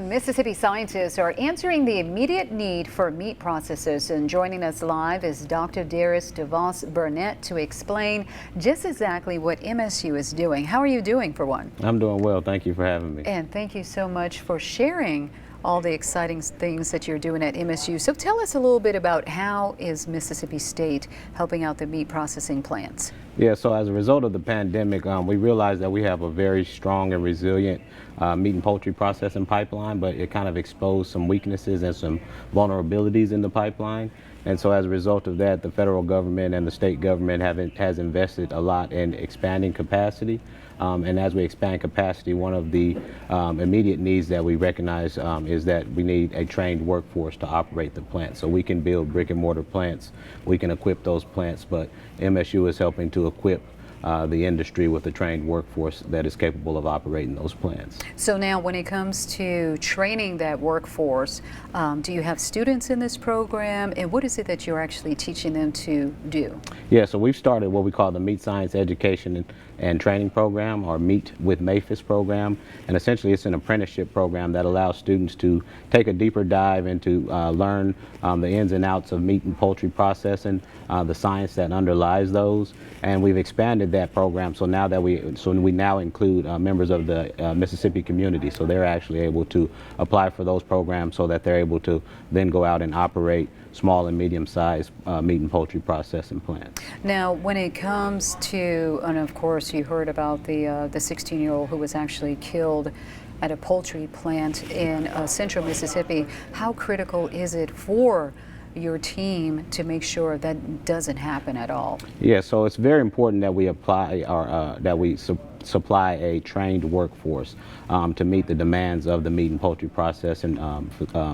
Mississippi scientists are answering the immediate need for meat processors, and joining us live is Dr. Darius DeVos Burnett to explain just exactly what MSU is doing. How are you doing, for one? I'm doing well. Thank you for having me. And thank you so much for sharing all the exciting things that you're doing at MSU. So tell us a little bit about how is Mississippi State helping out the meat processing plants? Yeah, so as a result of the pandemic, we realized that we have a very strong and resilient meat and poultry processing pipeline, but it kind of exposed some weaknesses and some vulnerabilities in the pipeline. And so as a result of that, the federal government and the state government has invested a lot in expanding capacity. And as we expand capacity, one of the immediate needs that we recognize is that we need a trained workforce to operate the plant. So we can build brick and mortar plants, we can equip those plants, but MSU is helping to equip the industry with a trained workforce that is capable of operating those plants. So now when it comes to training that workforce, do you have students in this program, and what is it that you're actually teaching them to do? Yeah, so we've started what we call the Meat Science Education and Training Program, or Meat with MAFIS program, and essentially it's an apprenticeship program that allows students to take a deeper dive into learn the ins and outs of meat and poultry processing, the science that underlies those, and we've expanded that program so now that we now include members of the Mississippi community, so they're actually able to apply for those programs so that they're able to then go out and operate small and medium-sized meat and poultry processing plants. Now, when it comes to, and of course you heard about the 16-year-old who was actually killed at a poultry plant in central Mississippi, how critical is it for your team to make sure that doesn't happen at all? Yeah, so it's very important that we apply our supply a trained workforce to meet the demands of the meat and poultry processing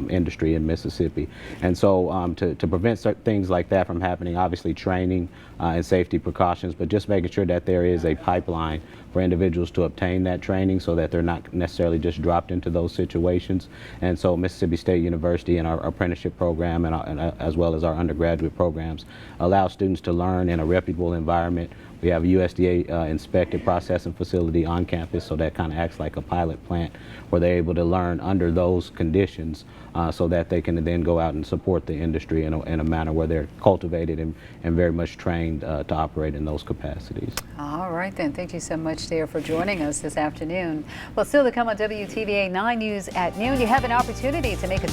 industry in Mississippi. And so to prevent things like that from happening, obviously training and safety precautions, but just making sure that there is a pipeline for individuals to obtain that training so that they're not necessarily just dropped into those situations. And so Mississippi State University and our apprenticeship program and as well as our undergraduate programs allow students to learn in a reputable environment. We have a USDA inspected processing facility on campus, so that kind of acts like a pilot plant where they're able to learn under those conditions so that they can then go out and support the industry in a manner where they're cultivated and very much trained to operate in those capacities. All right then, thank you so much there for joining us this afternoon. Well, still to come on WTVA 9 News at noon, you have an opportunity to make a